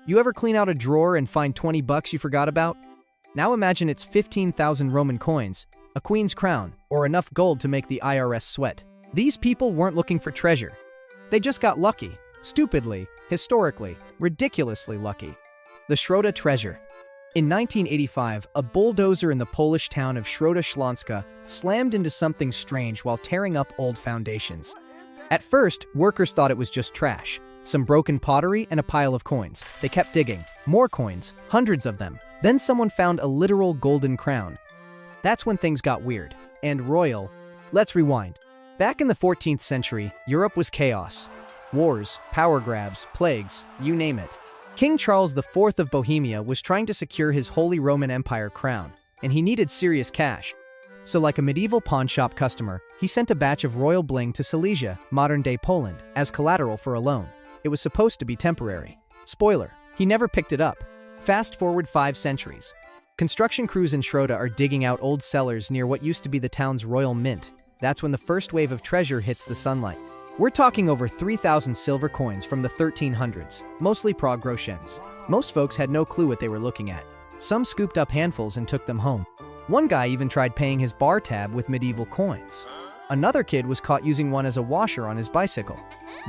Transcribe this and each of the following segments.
You ever clean out a drawer and find 20 bucks you forgot about? Now imagine it's 15,000 Roman coins, a queen's crown, or enough gold to make the IRS sweat. These people weren't looking for treasure. They just got lucky. Stupidly, historically, ridiculously lucky. The Schroeda treasure. In 1985, a bulldozer in the Polish town of Schroeda slammed into something strange while tearing up old foundations. At first, workers thought it was just trash. Some broken pottery and a pile of coins. They kept digging. More coins, hundreds of them. Then someone found a literal golden crown. That's when things got weird. And royal. Let's rewind. Back in the 14th century, Europe was chaos. Wars, power grabs, plagues, you name it. King Charles IV of Bohemia was trying to secure his Holy Roman Empire crown, and he needed serious cash. So like a medieval pawnshop customer, he sent a batch of royal bling to Silesia, modern-day Poland, as collateral for a loan. It was supposed to be temporary. Spoiler, he never picked it up. Fast forward 5 centuries. Construction crews in Schroeda are digging out old cellars near what used to be the town's royal mint. That's when the first wave of treasure hits the sunlight. We're talking over 3,000 silver coins from the 1300s, mostly Prague groschens. Most folks had no clue what they were looking at. Some scooped up handfuls and took them home. One guy even tried paying his bar tab with medieval coins. Another kid was caught using one as a washer on his bicycle.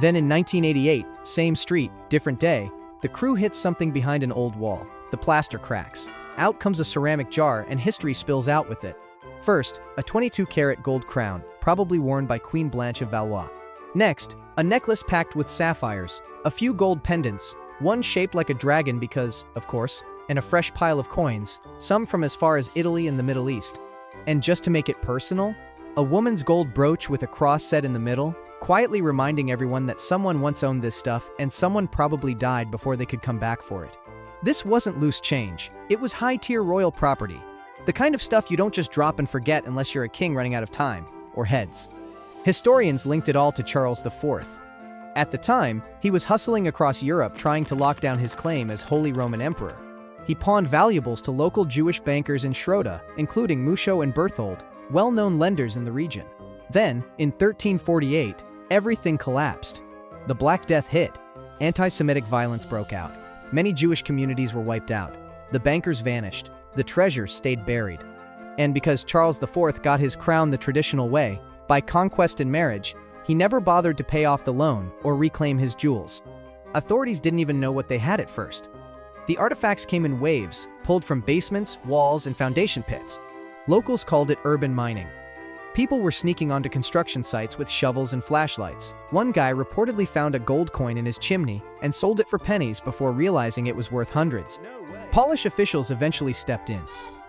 Then in 1988, same street, different day, the crew hits something behind an old wall. The plaster cracks. Out comes a ceramic jar and history spills out with it. First, a 22-karat gold crown, probably worn by Queen Blanche of Valois. Next, a necklace packed with sapphires, a few gold pendants, one shaped like a dragon because, of course, and a fresh pile of coins, some from as far as Italy and the Middle East. And just to make it personal, a woman's gold brooch with a cross set in the middle, quietly reminding everyone that someone once owned this stuff and someone probably died before they could come back for it. This wasn't loose change. It was high-tier royal property. The kind of stuff you don't just drop and forget unless you're a king running out of time, or heads. Historians linked it all to Charles IV. At the time, he was hustling across Europe trying to lock down his claim as Holy Roman Emperor. He pawned valuables to local Jewish bankers in Schroeda, including Musho and Berthold, well-known lenders in the region. Then, in 1348, everything collapsed. The Black Death hit. Anti-Semitic violence broke out. Many Jewish communities were wiped out. The bankers vanished. The treasure stayed buried. And because Charles IV got his crown the traditional way, by conquest and marriage, he never bothered to pay off the loan or reclaim his jewels. Authorities didn't even know what they had at first. The artifacts came in waves, pulled from basements, walls, and foundation pits. Locals called it urban mining. People were sneaking onto construction sites with shovels and flashlights. One guy reportedly found a gold coin in his chimney and sold it for pennies before realizing it was worth hundreds. Polish officials eventually stepped in.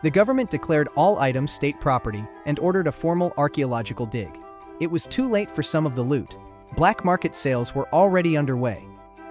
The government declared all items state property and ordered a formal archaeological dig. It was too late for some of the loot. Black market sales were already underway.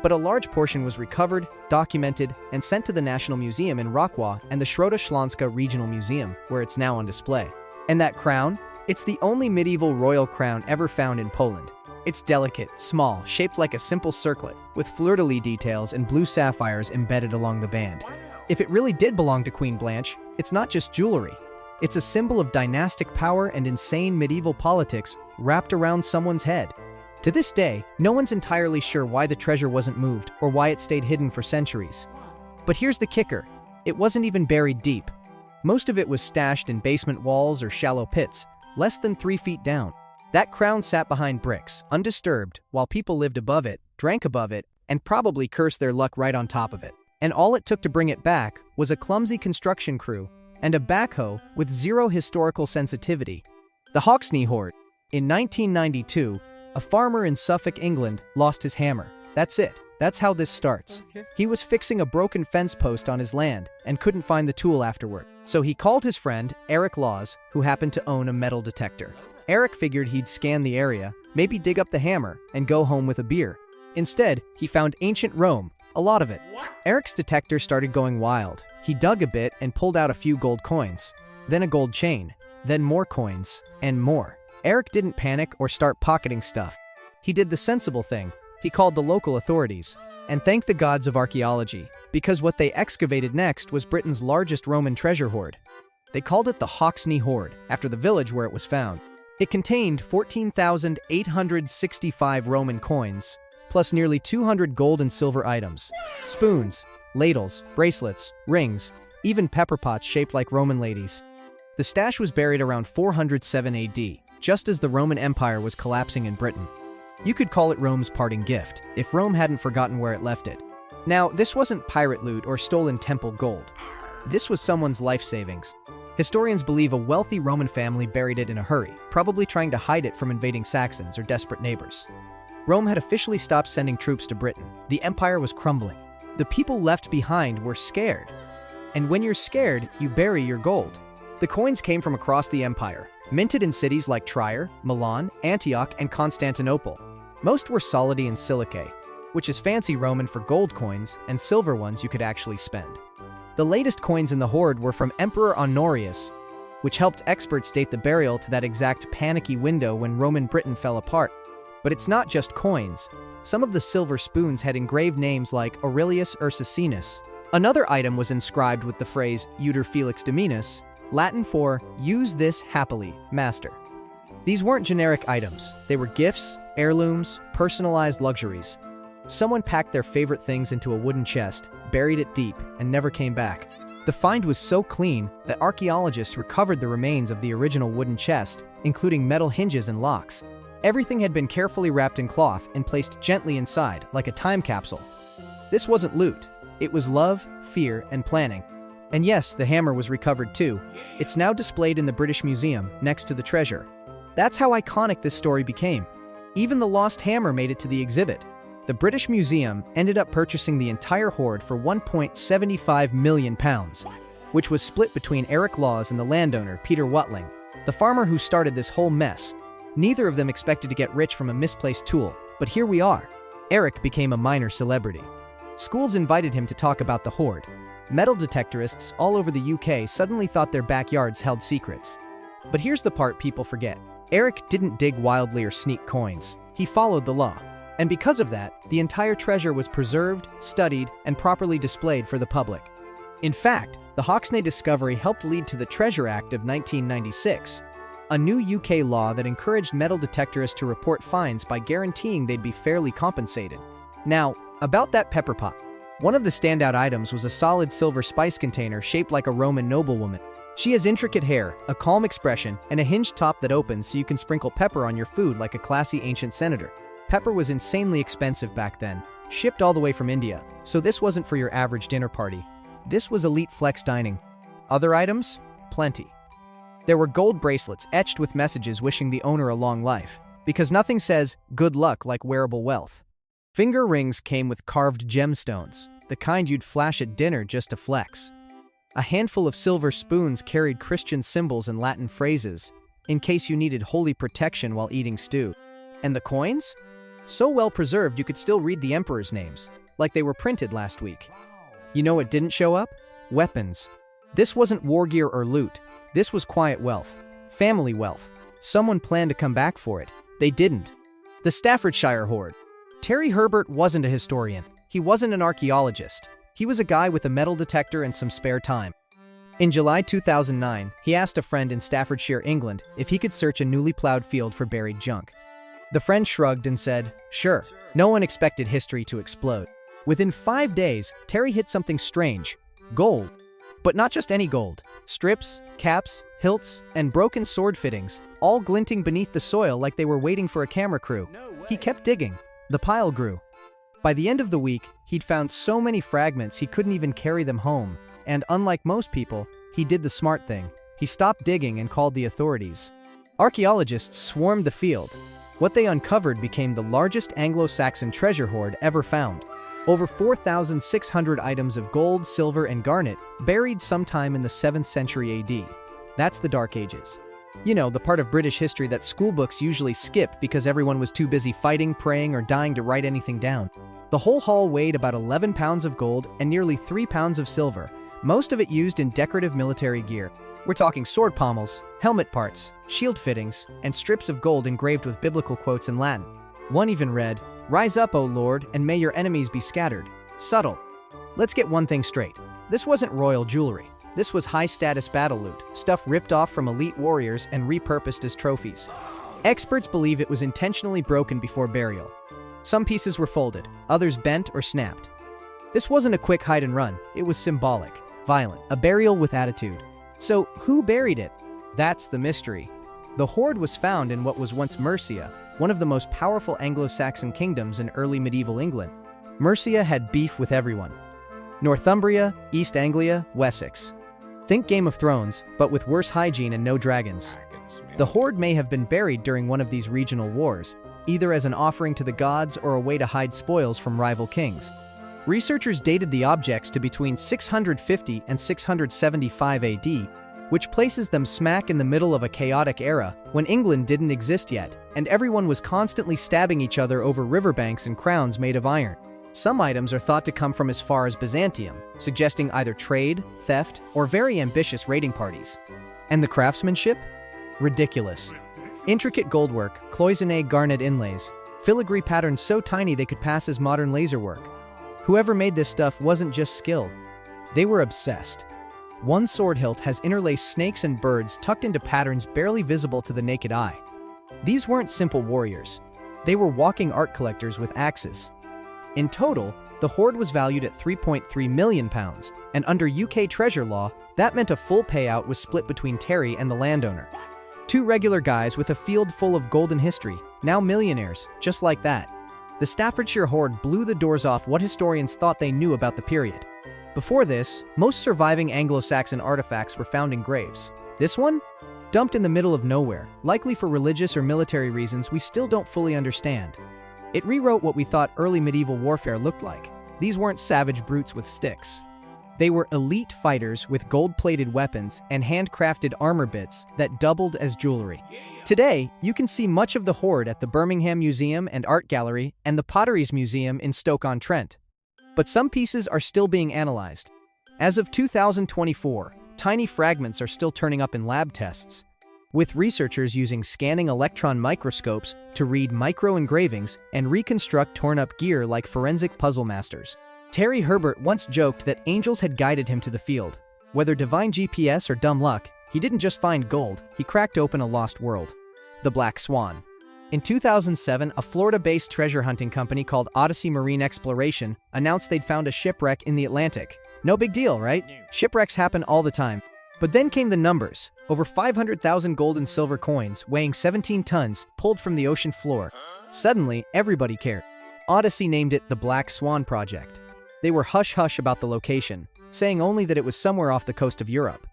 But a large portion was recovered, documented, and sent to the National Museum in Rockwah and the Schroeda Regional Museum, where it's now on display. And that crown? It's the only medieval royal crown ever found in Poland. It's delicate, small, shaped like a simple circlet, with fleur-de-lis details and blue sapphires embedded along the band. If it really did belong to Queen Blanche, it's not just jewelry. It's a symbol of dynastic power and insane medieval politics wrapped around someone's head. To this day, no one's entirely sure why the treasure wasn't moved or why it stayed hidden for centuries. But here's the kicker. It wasn't even buried deep. Most of it was stashed in basement walls or shallow pits, less than 3 feet down. That crown sat behind bricks, undisturbed, while people lived above it, drank above it, and probably cursed their luck right on top of it. And all it took to bring it back was a clumsy construction crew and a backhoe with zero historical sensitivity. The hoard. In 1992, a farmer in Suffolk, England, lost his hammer. That's it. That's how this starts. He was fixing a broken fence post on his land and couldn't find the tool afterward. So he called his friend, Eric Laws, who happened to own a metal detector. Eric figured he'd scan the area, maybe dig up the hammer, and go home with a beer. Instead, he found ancient Rome, a lot of it. Eric's detector started going wild. He dug a bit and pulled out a few gold coins, then a gold chain, then more coins, and more. Eric didn't panic or start pocketing stuff. He did the sensible thing. He called the local authorities and thanked the gods of archaeology, because what they excavated next was Britain's largest Roman treasure hoard. They called it the hoard, after the village where it was found. It contained 14,865 Roman coins, plus nearly 200 gold and silver items, spoons, ladles, bracelets, rings, even pepper pots shaped like Roman ladies. The stash was buried around 407 AD, just as the Roman Empire was collapsing in Britain. You could call it Rome's parting gift, if Rome hadn't forgotten where it left it. Now, this wasn't pirate loot or stolen temple gold. This was someone's life savings. Historians believe a wealthy Roman family buried it in a hurry, probably trying to hide it from invading Saxons or desperate neighbors. Rome had officially stopped sending troops to Britain. The empire was crumbling. The people left behind were scared. And when you're scared, you bury your gold. The coins came from across the empire, minted in cities like Trier, Milan, Antioch, and Constantinople. Most were solidi and silicae, which is fancy Roman for gold coins, and silver ones you could actually spend. The latest coins in the hoard were from Emperor Honorius, which helped experts date the burial to that exact panicky window when Roman Britain fell apart. But it's not just coins. Some of the silver spoons had engraved names like Aurelius Ursicinus. Another item was inscribed with the phrase Uter Felix Dominus, Latin for use this happily, master. These weren't generic items. They were gifts, heirlooms, personalized luxuries. Someone packed their favorite things into a wooden chest, buried it deep, and never came back. The find was so clean that archaeologists recovered the remains of the original wooden chest, including metal hinges and locks. Everything had been carefully wrapped in cloth and placed gently inside, like a time capsule. This wasn't loot. It was love, fear, and planning. And yes, the hammer was recovered too. It's now displayed in the British Museum, next to the treasure. That's how iconic this story became. Even the lost hammer made it to the exhibit. The British Museum ended up purchasing the entire hoard for £1.75 million, which was split between Eric Laws and the landowner, Peter Watling, the farmer who started this whole mess. Neither of them expected to get rich from a misplaced tool, but here we are. Eric became a minor celebrity. Schools invited him to talk about the hoard. Metal detectorists all over the UK suddenly thought their backyards held secrets. But here's the part people forget. Eric didn't dig wildly or sneak coins. He followed the law. And because of that, the entire treasure was preserved, studied, and properly displayed for the public. In fact, the Hawksney discovery helped lead to the Treasure Act of 1996, a new UK law that encouraged metal detectorists to report finds by guaranteeing they'd be fairly compensated. Now, about that pepper pot. One of the standout items was a solid silver spice container shaped like a Roman noblewoman. She has intricate hair, a calm expression, and a hinged top that opens so you can sprinkle pepper on your food like a classy ancient senator. Pepper was insanely expensive back then, shipped all the way from India, so this wasn't for your average dinner party. This was elite flex dining. Other items? Plenty. There were gold bracelets etched with messages wishing the owner a long life, because nothing says good luck like wearable wealth. Finger rings came with carved gemstones, the kind you'd flash at dinner just to flex. A handful of silver spoons carried Christian symbols and Latin phrases, in case you needed holy protection while eating stew. And the coins? So well preserved you could still read the emperor's names, like they were printed last week. You know what didn't show up? Weapons. This wasn't war gear or loot. This was quiet wealth. Family wealth. Someone planned to come back for it. They didn't. The Staffordshire hoard. Terry Herbert wasn't a historian. He wasn't an archaeologist. He was a guy with a metal detector and some spare time. In July 2009, he asked a friend in Staffordshire, England, if he could search a newly plowed field for buried junk. The friend shrugged and said, sure. No one expected history to explode. Within 5 days, Terry hit something strange. Gold. But not just any gold. Strips, caps, hilts, and broken sword fittings, all glinting beneath the soil like they were waiting for a camera crew. He kept digging. The pile grew. By the end of the week, he'd found so many fragments he couldn't even carry them home, and unlike most people, he did the smart thing. He stopped digging and called the authorities. Archaeologists swarmed the field. What they uncovered became the largest Anglo-Saxon treasure hoard ever found. Over 4,600 items of gold, silver, and garnet, buried sometime in the 7th century AD. That's the Dark Ages. You know, the part of British history that schoolbooks usually skip because everyone was too busy fighting, praying, or dying to write anything down. The whole haul weighed about 11 pounds of gold and nearly 3 pounds of silver, most of it used in decorative military gear. We're talking sword pommels, helmet parts, shield fittings, and strips of gold engraved with biblical quotes in Latin. One even read, "Rise up, O Lord, and may your enemies be scattered." Subtle. Let's get one thing straight. This wasn't royal jewelry. This was high-status battle loot, stuff ripped off from elite warriors and repurposed as trophies. Experts believe it was intentionally broken before burial. Some pieces were folded, others bent or snapped. This wasn't a quick hide and run, it was symbolic, violent, a burial with attitude. So, who buried it? That's the mystery. The hoard was found in what was once Mercia, one of the most powerful Anglo-Saxon kingdoms in early medieval England. Mercia had beef with everyone. Northumbria, East Anglia, Wessex. Think Game of Thrones, but with worse hygiene and no dragons. The hoard may have been buried during one of these regional wars, either as an offering to the gods or a way to hide spoils from rival kings. Researchers dated the objects to between 650 and 675 AD, which places them smack in the middle of a chaotic era when England didn't exist yet, and everyone was constantly stabbing each other over riverbanks and crowns made of iron. Some items are thought to come from as far as Byzantium, suggesting either trade, theft, or very ambitious raiding parties. And the craftsmanship? Ridiculous. Intricate goldwork, cloisonné garnet inlays, filigree patterns so tiny they could pass as modern laser work. Whoever made this stuff wasn't just skilled. They were obsessed. One sword hilt has interlaced snakes and birds tucked into patterns barely visible to the naked eye. These weren't simple warriors. They were walking art collectors with axes. In total, the hoard was valued at £3.3 million, and under UK treasure law, that meant a full payout was split between Terry and the landowner. Two regular guys with a field full of golden history, now millionaires, just like that. The Staffordshire hoard blew the doors off what historians thought they knew about the period. Before this, most surviving Anglo-Saxon artifacts were found in graves. This one? Dumped in the middle of nowhere, likely for religious or military reasons we still don't fully understand. It rewrote what we thought early medieval warfare looked like. These weren't savage brutes with sticks. They were elite fighters with gold-plated weapons and handcrafted armor bits that doubled as jewelry. Today, you can see much of the hoard at the Birmingham Museum and Art Gallery and the Potteries Museum in Stoke-on-Trent. But some pieces are still being analyzed. As of 2024, tiny fragments are still turning up in lab tests, with researchers using scanning electron microscopes to read micro-engravings and reconstruct torn-up gear like forensic puzzle masters. Terry Herbert once joked that angels had guided him to the field. Whether divine GPS or dumb luck, he didn't just find gold, he cracked open a lost world. The Black Swan. In 2007, a Florida-based treasure hunting company called Odyssey Marine Exploration announced they'd found a shipwreck in the Atlantic. No big deal, right? Shipwrecks happen all the time. But then came the numbers. Over 500,000 gold and silver coins, weighing 17 tons, pulled from the ocean floor. Suddenly, everybody cared. Odyssey named it the Black Swan Project. They were hush-hush about the location, saying only that it was somewhere off the coast of Europe.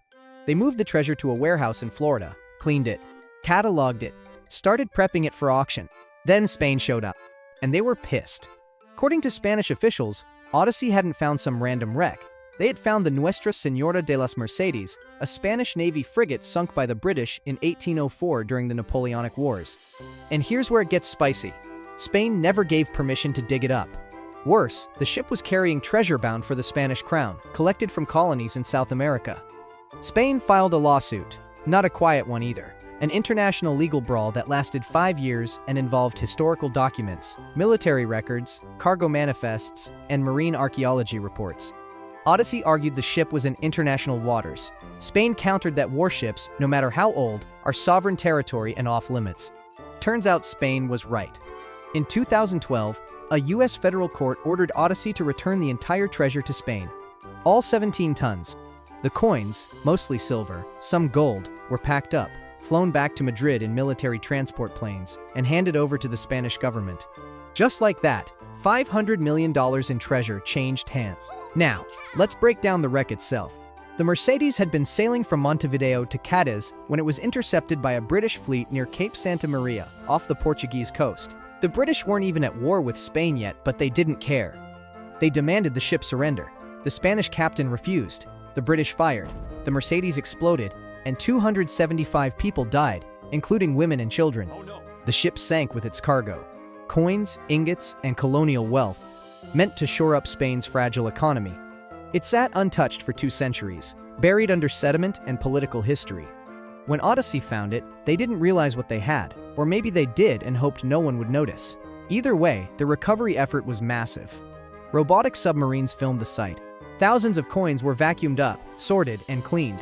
They moved the treasure to a warehouse in Florida, cleaned it, cataloged it, started prepping it for auction. Then Spain showed up, and they were pissed. According to Spanish officials, Odyssey hadn't found some random wreck. They had found the Nuestra Señora de las Mercedes, a Spanish Navy frigate sunk by the British in 1804 during the Napoleonic Wars. And here's where it gets spicy. Spain never gave permission to dig it up. Worse, the ship was carrying treasure bound for the Spanish crown, collected from colonies in South America. Spain filed a lawsuit, not a quiet one either, an international legal brawl that lasted 5 years and involved historical documents, military records, cargo manifests, and marine archaeology reports. Odyssey argued the ship was in international waters. Spain countered that warships, no matter how old, are sovereign territory and off-limits. Turns out Spain was right. In 2012, a U.S. federal court ordered Odyssey to return the entire treasure to Spain. All 17 tons. The coins, mostly silver, some gold, were packed up, flown back to Madrid in military transport planes, and handed over to the Spanish government. Just like that, $500 million in treasure changed hands. Now, let's break down the wreck itself. The Mercedes had been sailing from Montevideo to Cadiz when it was intercepted by a British fleet near Cape Santa Maria, off the Portuguese coast. The British weren't even at war with Spain yet, but they didn't care. They demanded the ship surrender. The Spanish captain refused. The British fired. The Mercedes exploded, and 275 people died, including women and children. The ship sank with its cargo. Coins, ingots, and colonial wealth, meant to shore up Spain's fragile economy. It sat untouched for 2 centuries, buried under sediment and political history. When Odyssey found it, they didn't realize what they had, or maybe they did and hoped no one would notice. Either way, the recovery effort was massive. Robotic submarines filmed the site. Thousands of coins were vacuumed up, sorted, and cleaned.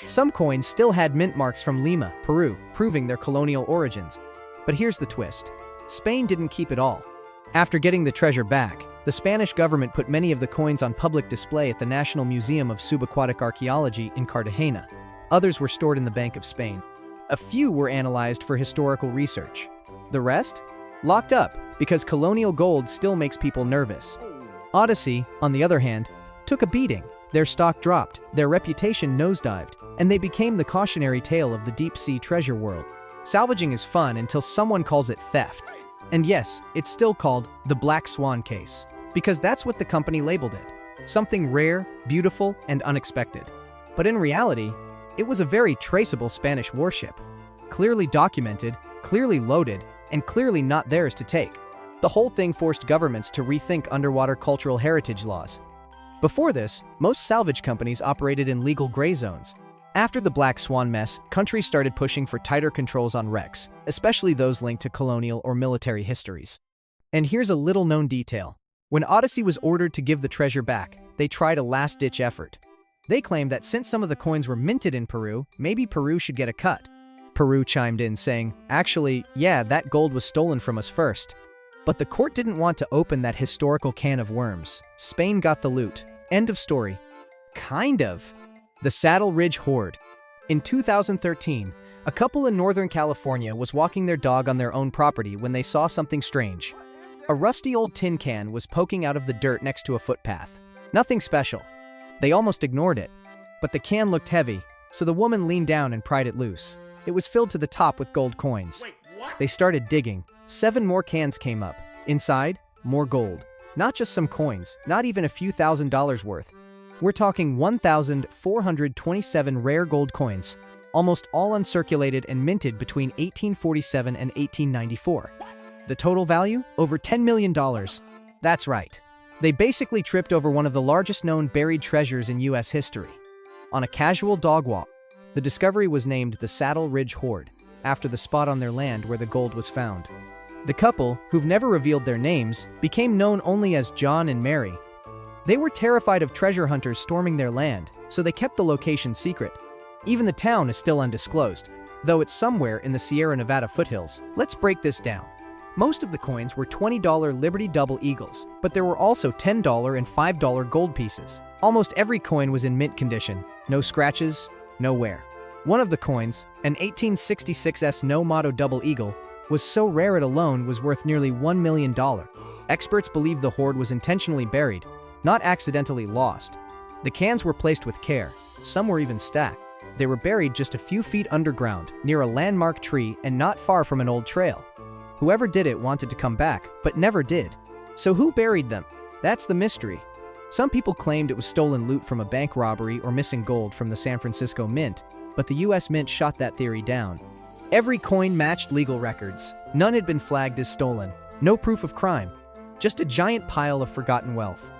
Some coins still had mint marks from Lima, Peru, proving their colonial origins. But here's the twist. Spain didn't keep it all. After getting the treasure back, The Spanish government put many of the coins on public display at the National Museum of Subaquatic Archaeology in Cartagena. Others were stored in the Bank of Spain. A few were analyzed for historical research. The rest? Locked up, because colonial gold still makes people nervous. Odyssey, on the other hand, took a beating. Their stock dropped, their reputation nosedived, and they became the cautionary tale of the deep-sea treasure world. Salvaging is fun until someone calls it theft. And yes, it's still called the Black Swan case, because that's what the company labeled it. Something rare, beautiful, and unexpected. But in reality, it was a very traceable Spanish warship. Clearly documented, clearly loaded, and clearly not theirs to take. The whole thing forced governments to rethink underwater cultural heritage laws. Before this, most salvage companies operated in legal gray zones. After the Black Swan mess, countries started pushing for tighter controls on wrecks, especially those linked to colonial or military histories. And here's a little-known detail. When Odyssey was ordered to give the treasure back, they tried a last-ditch effort. They claimed that since some of the coins were minted in Peru, maybe Peru should get a cut. Peru chimed in saying, "Actually, yeah, that gold was stolen from us first." But the court didn't want to open that historical can of worms. Spain got the loot. End of story. Kind of. The Saddle Ridge Hoard. In 2013, a couple in Northern California was walking their dog on their own property when they saw something strange. A rusty old tin can was poking out of the dirt next to a footpath. Nothing special. They almost ignored it. But the can looked heavy, so the woman leaned down and pried it loose. It was filled to the top with gold coins. They started digging. 7 more cans came up. Inside, more gold. Not just some coins, not even a few $1,000s worth. We're talking 1,427 rare gold coins, almost all uncirculated and minted between 1847 and 1894. The total value? Over $10 million. That's right. They basically tripped over one of the largest known buried treasures in U.S. history. On a casual dog walk, the discovery was named the Saddle Ridge Hoard, after the spot on their land where the gold was found. The couple, who've never revealed their names, became known only as John and Mary. They were terrified of treasure hunters storming their land, so they kept the location secret. Even the town is still undisclosed, though it's somewhere in the Sierra Nevada foothills. Let's break this down. Most of the coins were $20 Liberty Double Eagles, but there were also $10 and $5 gold pieces. Almost every coin was in mint condition, no scratches, no wear. One of the coins, an 1866 No Motto Double Eagle, was so rare it alone was worth nearly $1 million. Experts believe the hoard was intentionally buried, not accidentally lost. The cans were placed with care. Some were even stacked. They were buried just a few feet underground, near a landmark tree and not far from an old trail. Whoever did it wanted to come back, but never did. So who buried them? That's the mystery. Some people claimed it was stolen loot from a bank robbery or missing gold from the San Francisco Mint, but the U.S. Mint shot that theory down. Every coin matched legal records. None had been flagged as stolen. No proof of crime. Just a giant pile of forgotten wealth.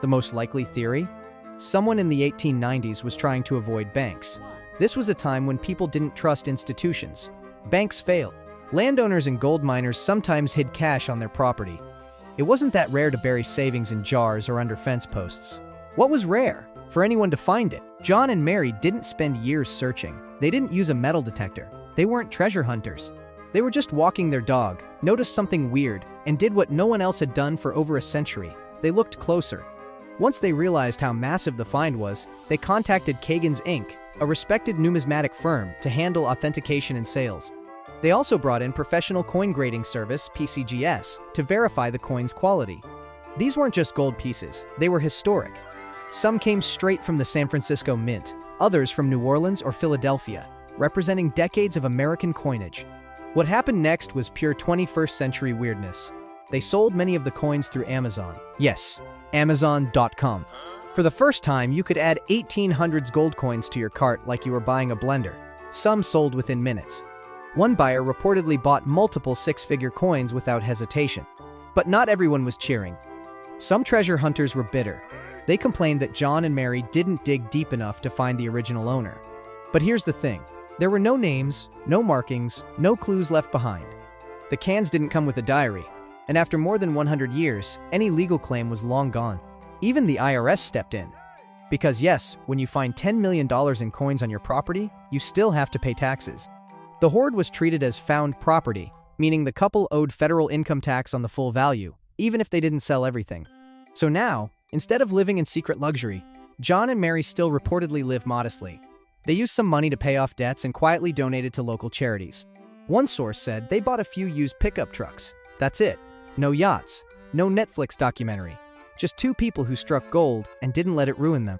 The most likely theory? Someone in the 1890s was trying to avoid banks. This was a time when people didn't trust institutions. Banks failed. Landowners and gold miners sometimes hid cash on their property. It wasn't that rare to bury savings in jars or under fence posts. What was rare? For anyone to find it. John and Mary didn't spend years searching. They didn't use a metal detector. They weren't treasure hunters. They were just walking their dog, noticed something weird, and did what no one else had done for over a century. They looked closer. Once they realized how massive the find was, they contacted Kagan's Inc., a respected numismatic firm, to handle authentication and sales. They also brought in professional coin grading service, PCGS, to verify the coin's quality. These weren't just gold pieces, they were historic. Some came straight from the San Francisco Mint, others from New Orleans or Philadelphia, representing decades of American coinage. What happened next was pure 21st century weirdness. They sold many of the coins through Amazon. Yes, Amazon.com. For the first time, you could add 1800s gold coins to your cart like you were buying a blender. Some sold within minutes. One buyer reportedly bought multiple 6-figure coins without hesitation. But not everyone was cheering. Some treasure hunters were bitter. They complained that John and Mary didn't dig deep enough to find the original owner. But here's the thing. There were no names, no markings, no clues left behind. The cans didn't come with a diary, and after more than 100 years, any legal claim was long gone. Even the IRS stepped in. Because yes, when you find $10 million in coins on your property, you still have to pay taxes. The hoard was treated as found property, meaning the couple owed federal income tax on the full value, even if they didn't sell everything. So now, instead of living in secret luxury, John and Mary still reportedly live modestly. They used some money to pay off debts and quietly donated to local charities. One source said they bought a few used pickup trucks. That's it. No yachts, no Netflix documentary. Just two people who struck gold and didn't let it ruin them.